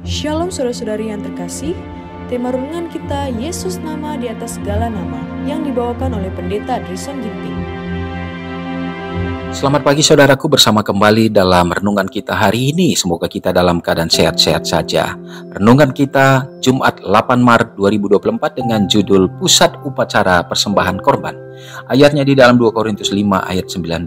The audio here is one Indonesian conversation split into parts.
Shalom saudara-saudari yang terkasih, tema renungan kita Yesus nama di atas segala nama yang dibawakan oleh Pendeta Drison Ginting. Selamat pagi saudaraku, bersama kembali dalam renungan kita hari ini. Semoga kita dalam keadaan sehat-sehat saja. Renungan kita Jumat 8 Maret 2024 dengan judul Pusat Upacara Persembahan Korban. Ayatnya di dalam 2 Korintus 5 ayat 19.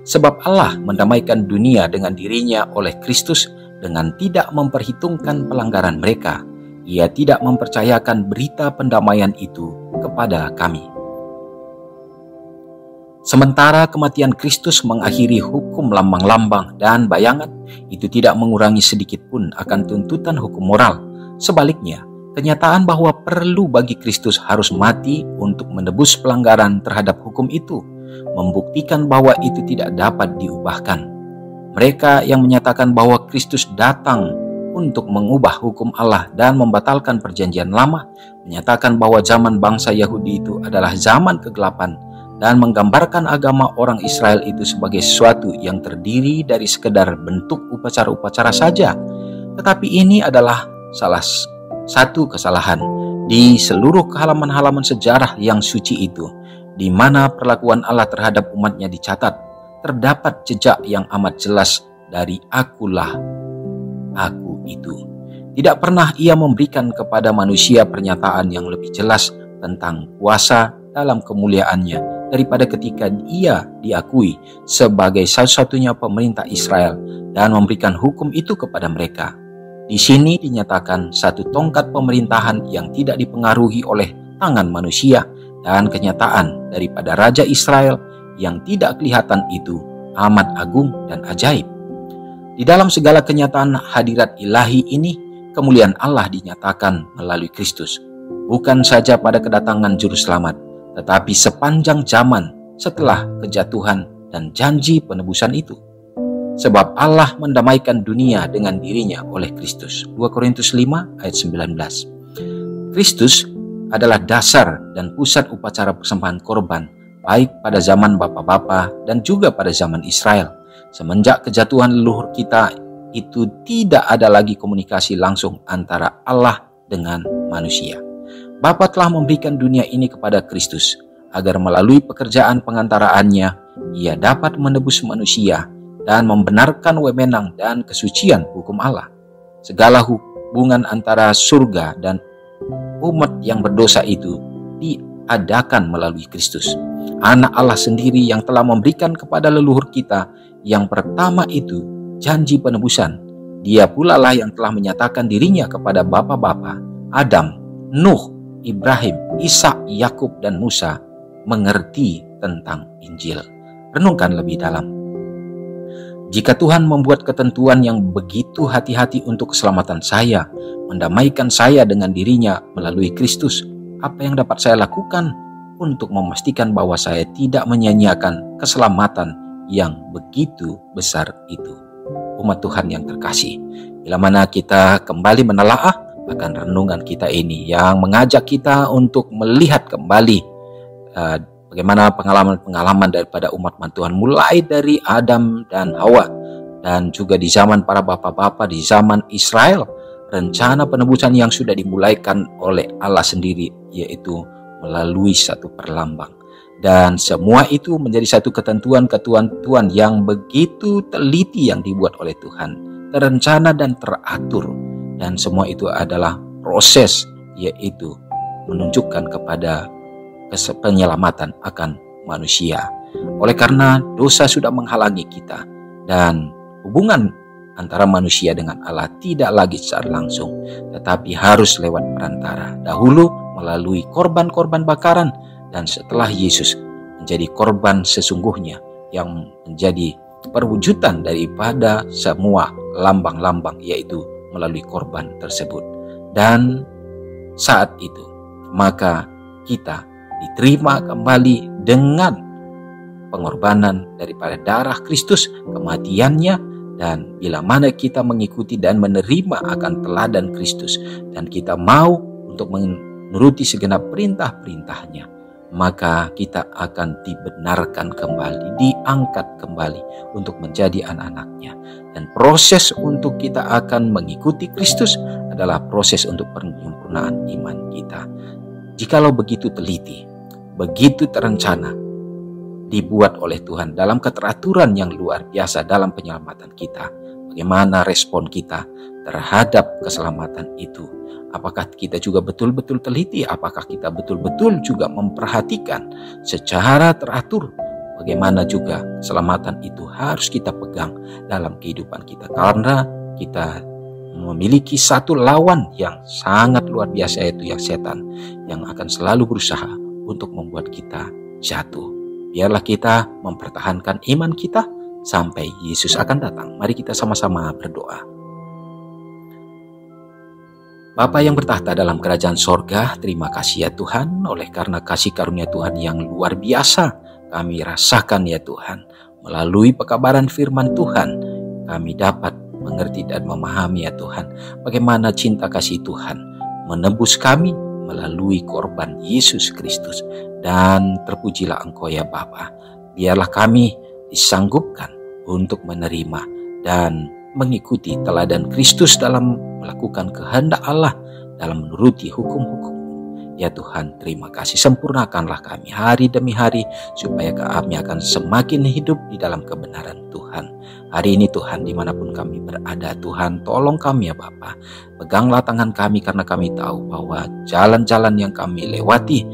Sebab Allah mendamaikan dunia dengan dirinya oleh Kristus dengan tidak memperhitungkan pelanggaran mereka. Ia tidak mempercayakan berita pendamaian itu kepada kami. Sementara kematian Kristus mengakhiri hukum lambang-lambang dan bayangan, itu tidak mengurangi sedikit pun akan tuntutan hukum moral. Sebaliknya, kenyataan bahwa perlu bagi Kristus harus mati untuk menebus pelanggaran terhadap hukum itu, membuktikan bahwa itu tidak dapat diubahkan. Mereka yang menyatakan bahwa Kristus datang untuk mengubah hukum Allah dan membatalkan perjanjian lama, menyatakan bahwa zaman bangsa Yahudi itu adalah zaman kegelapan, dan menggambarkan agama orang Israel itu sebagai sesuatu yang terdiri dari sekedar bentuk upacara-upacara saja. Tetapi ini adalah salah satu kesalahan di seluruh halaman-halaman sejarah yang suci itu, di mana perlakuan Allah terhadap umatnya dicatat. Terdapat jejak yang amat jelas dari akulah aku itu. Tidak pernah ia memberikan kepada manusia pernyataan yang lebih jelas tentang kuasa dalam kemuliaannya daripada ketika ia diakui sebagai satu-satunya pemerintah Israel dan memberikan hukum itu kepada mereka. Di sini dinyatakan satu tongkat pemerintahan yang tidak dipengaruhi oleh tangan manusia, dan kenyataan daripada Raja Israel yang tidak kelihatan itu amat agung dan ajaib. Di dalam segala kenyataan hadirat ilahi ini, kemuliaan Allah dinyatakan melalui Kristus, bukan saja pada kedatangan Juru Selamat, tetapi sepanjang zaman setelah kejatuhan dan janji penebusan itu. Sebab Allah mendamaikan dunia dengan dirinya oleh Kristus. 2 Korintus 5 ayat 19. Kristus adalah dasar dan pusat upacara persembahan korban, baik pada zaman bapa-bapa dan juga pada zaman Israel. Semenjak kejatuhan leluhur kita itu tidak ada lagi komunikasi langsung antara Allah dengan manusia. Bapa telah memberikan dunia ini kepada Kristus agar melalui pekerjaan pengantaraannya ia dapat menebus manusia dan membenarkan wewenang dan kesucian hukum Allah. Segala hubungan antara surga dan umat yang berdosa itu diadakan melalui Kristus, Anak Allah sendiri yang telah memberikan kepada leluhur kita yang pertama itu janji penebusan. Dia pula lah yang telah menyatakan dirinya kepada bapa-bapa Adam, Nuh, Ibrahim, Ishak, Yakub, dan Musa mengerti tentang Injil. Renungkan lebih dalam. Jika Tuhan membuat ketentuan yang begitu hati-hati untuk keselamatan saya, mendamaikan saya dengan dirinya melalui Kristus, apa yang dapat saya lakukan untuk memastikan bahwa saya tidak menyia-nyiakan keselamatan yang begitu besar itu? Umat Tuhan yang terkasih, bila mana kita kembali menelaah akan renungan kita ini yang mengajak kita untuk melihat kembali bagaimana pengalaman-pengalaman daripada umat Tuhan mulai dari Adam dan Hawa, dan juga di zaman para bapa-bapa di zaman Israel, rencana penebusan yang sudah dimulaikan oleh Allah sendiri, yaitu melalui satu perlambang. Dan semua itu menjadi satu ketentuan-ketentuan yang begitu teliti yang dibuat oleh Tuhan, terencana dan teratur. Dan semua itu adalah proses, yaitu menunjukkan kepada penyelamatan akan manusia. Oleh karena dosa sudah menghalangi kita, dan hubungan antara manusia dengan Allah tidak lagi secara langsung, tetapi harus lewat perantara. Dahulu melalui korban-korban bakaran, dan setelah Yesus menjadi korban sesungguhnya yang menjadi perwujudan daripada semua lambang-lambang, yaitu melalui korban tersebut. Dan saat itu maka kita diterima kembali dengan pengorbanan daripada darah Kristus, kematiannya. Dan bila mana kita mengikuti dan menerima akan teladan Kristus, dan kita mau untuk menuruti segenap perintah-perintahnya, maka kita akan dibenarkan kembali, diangkat kembali untuk menjadi anak-anaknya. Dan proses untuk kita akan mengikuti Kristus adalah proses untuk penyempurnaan iman kita. Jikalau begitu teliti, begitu terencana, dibuat oleh Tuhan dalam keteraturan yang luar biasa dalam penyelamatan kita, bagaimana respon kita terhadap keselamatan itu? Apakah kita juga betul-betul teliti? Apakah kita betul-betul juga memperhatikan secara teratur bagaimana juga keselamatan itu harus kita pegang dalam kehidupan kita? Karena kita memiliki satu lawan yang sangat luar biasa, yaitu yang setan, yang akan selalu berusaha untuk membuat kita jatuh. Biarlah kita mempertahankan iman kita sampai Yesus akan datang. Mari kita sama-sama berdoa. Bapa yang bertahta dalam kerajaan sorga, terima kasih ya Tuhan, oleh karena kasih karunia Tuhan yang luar biasa kami rasakan ya Tuhan. Melalui pekabaran firman Tuhan, kami dapat mengerti dan memahami ya Tuhan, bagaimana cinta kasih Tuhan menebus kami melalui korban Yesus Kristus. Dan terpujilah Engkau ya Bapa, biarlah kami disanggupkan untuk menerima dan mengikuti teladan Kristus dalam melakukan kehendak Allah, dalam menuruti hukum-hukum. Ya Tuhan, terima kasih, sempurnakanlah kami hari demi hari, supaya kami akan semakin hidup di dalam kebenaran Tuhan. Hari ini Tuhan, dimanapun kami berada, Tuhan tolong kami ya Bapa. Peganglah tangan kami, karena kami tahu bahwa jalan-jalan yang kami lewati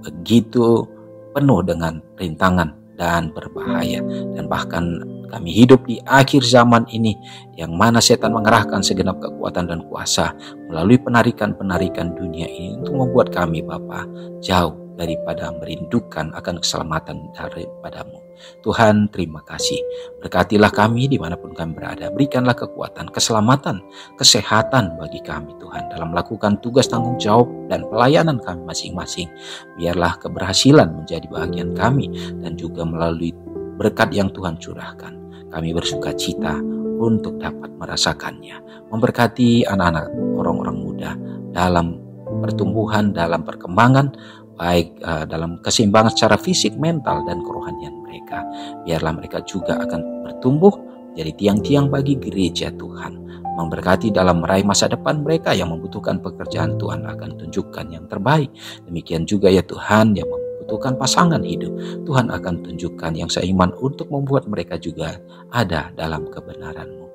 begitu penuh dengan rintangan dan berbahaya. Dan bahkan kami hidup di akhir zaman ini, yang mana setan mengerahkan segenap kekuatan dan kuasa melalui penarikan-penarikan dunia ini untuk membuat kami Bapa jauh daripada merindukan akan keselamatan daripadamu. Tuhan, terima kasih. Berkatilah kami dimanapun kami berada. Berikanlah kekuatan, keselamatan, kesehatan bagi kami Tuhan dalam melakukan tugas tanggung jawab dan pelayanan kami masing-masing. Biarlah keberhasilan menjadi bagian kami, dan juga melalui berkat yang Tuhan curahkan, kami bersuka cita untuk dapat merasakannya. Memberkati anak-anak, orang-orang muda dalam pertumbuhan, dalam perkembangan, baik dalam keseimbangan secara fisik, mental, dan kerohanian mereka. Biarlah mereka juga akan bertumbuh jadi tiang-tiang bagi gereja Tuhan. Memberkati dalam meraih masa depan mereka yang membutuhkan pekerjaan, Tuhan akan tunjukkan yang terbaik. Demikian juga ya Tuhan, yang membutuhkan pasangan hidup, Tuhan akan tunjukkan yang seiman untuk membuat mereka juga ada dalam kebenaran-Mu.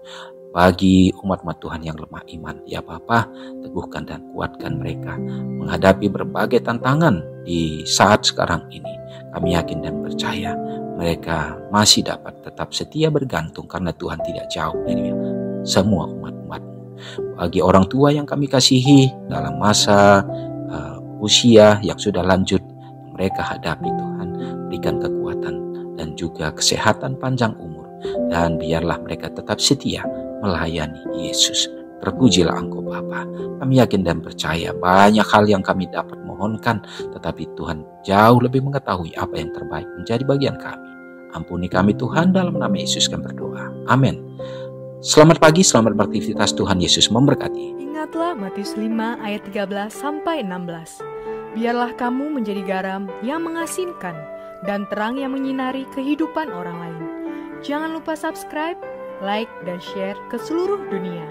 Bagi umat-umat Tuhan yang lemah iman, ya Bapa, teguhkan dan kuatkan mereka menghadapi berbagai tantangan di saat sekarang ini. Kami yakin dan percaya mereka masih dapat tetap setia bergantung, karena Tuhan tidak jauh dari semua umat-umat-Mu. Bagi orang tua yang kami kasihi dalam masa usia yang sudah lanjut, mereka hadapi Tuhan, berikan kekuatan dan juga kesehatan panjang umur, dan biarlah mereka tetap setia melayani Yesus. Terpujilah Engkau Bapa. Kami yakin dan percaya banyak hal yang kami dapat mohonkan, tetapi Tuhan jauh lebih mengetahui apa yang terbaik menjadi bagian kami. Ampuni kami Tuhan, dalam nama Yesus kami berdoa. Amin. Selamat pagi, selamat beraktivitas. Tuhan Yesus memberkati. Ingatlah Matius 5 ayat 13-16. Biarlah kamu menjadi garam yang mengasinkan dan terang yang menyinari kehidupan orang lain. Jangan lupa subscribe, like, dan share ke seluruh dunia.